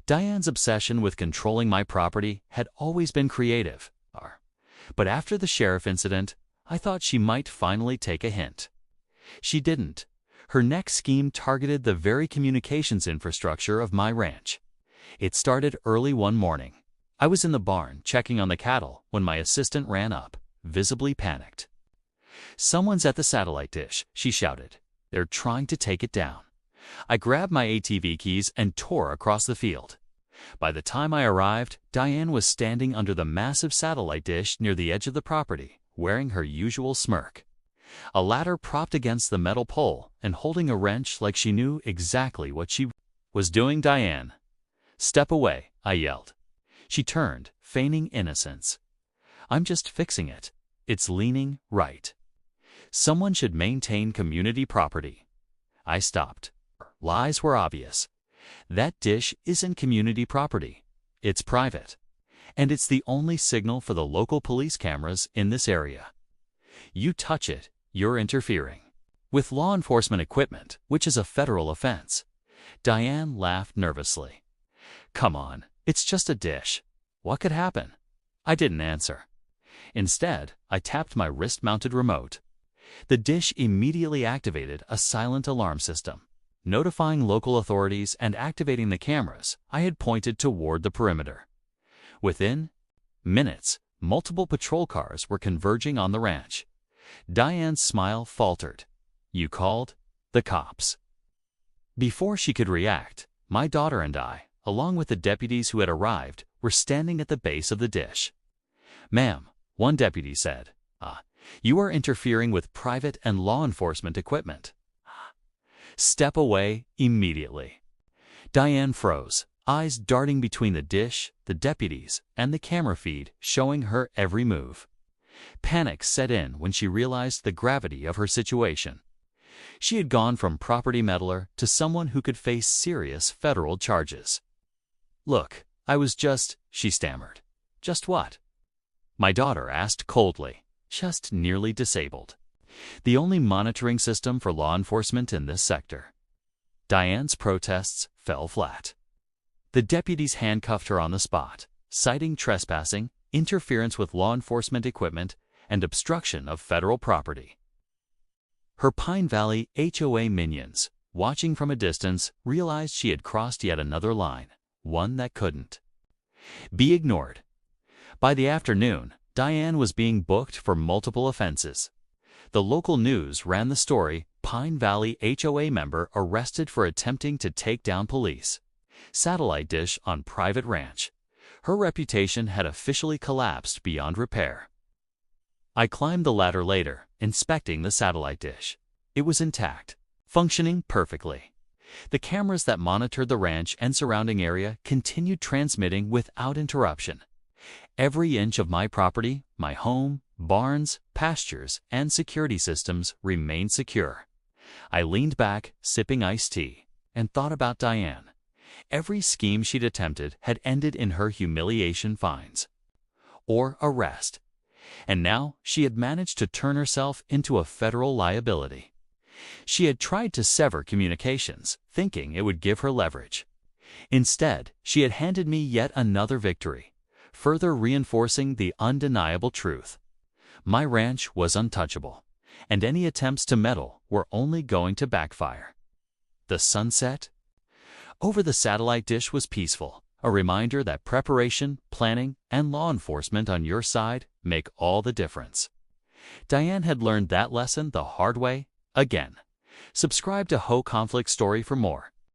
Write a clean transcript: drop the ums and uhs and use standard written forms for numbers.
Diane's obsession with controlling my property had always been creative. But after the sheriff incident, I thought she might finally take a hint. She didn't. Her next scheme targeted the very communications infrastructure of my ranch. It started early one morning. I was in the barn checking on the cattle when my assistant ran up, visibly panicked. "Someone's at the satellite dish," she shouted. "They're trying to take it down." I grabbed my ATV keys and tore across the field. By the time I arrived, Diane was standing under the massive satellite dish near the edge of the property, wearing her usual smirk. A ladder propped against the metal pole and holding a wrench like she knew exactly what she was doing. "Diane, step away," I yelled. She turned, feigning innocence. "I'm just fixing it. It's leaning right. Someone should maintain community property." I stopped. Lies were obvious. That dish isn't community property. It's private. And it's the only signal for the local police cameras in this area. You touch it, you're interfering with law enforcement equipment, which is a federal offense. Diane laughed nervously. "Come on, it's just a dish. What could happen?" I didn't answer. Instead, I tapped my wrist-mounted remote. The dish immediately activated a silent alarm system, notifying local authorities and activating the cameras I had pointed toward the perimeter. Within minutes, multiple patrol cars were converging on the ranch. Diane's smile faltered. "You called the cops." Before she could react, my daughter and I, along with the deputies who had arrived, were standing at the base of the dish. "Ma'am," one deputy said, "you are interfering with private and law enforcement equipment. Step away immediately." Diane froze, eyes darting between the dish, the deputies, and the camera feed showing her every move. Panic set in when she realized the gravity of her situation. She had gone from property meddler to someone who could face serious federal charges. "Look, I was just," she stammered. "Just what?" My daughter asked coldly. "Just nearly disabled. The only monitoring system for law enforcement in this sector." Diane's protests fell flat. The deputies handcuffed her on the spot, citing trespassing, interference with law enforcement equipment, and obstruction of federal property. Her Pine Valley HOA minions, watching from a distance, realized she had crossed yet another line, one that couldn't be ignored. By the afternoon, Diane was being booked for multiple offenses. The local news ran the story, "Pine Valley HOA member arrested for attempting to take down police. Satellite dish on private ranch." Her reputation had officially collapsed beyond repair. I climbed the ladder later, inspecting the satellite dish. It was intact, functioning perfectly. The cameras that monitored the ranch and surrounding area continued transmitting without interruption. Every inch of my property, my home, barns, pastures, and security systems remained secure. I leaned back, sipping iced tea, and thought about Diane. Every scheme she'd attempted had ended in her humiliation fines or arrest. And now she had managed to turn herself into a federal liability. She had tried to sever communications, thinking it would give her leverage. Instead, she had handed me yet another victory, further reinforcing the undeniable truth. My ranch was untouchable, and any attempts to meddle were only going to backfire. The sunset over the satellite dish was peaceful, a reminder that preparation, planning, and law enforcement on your side make all the difference. Diane had learned that lesson the hard way, again. Subscribe to HOA Conflict Story for more.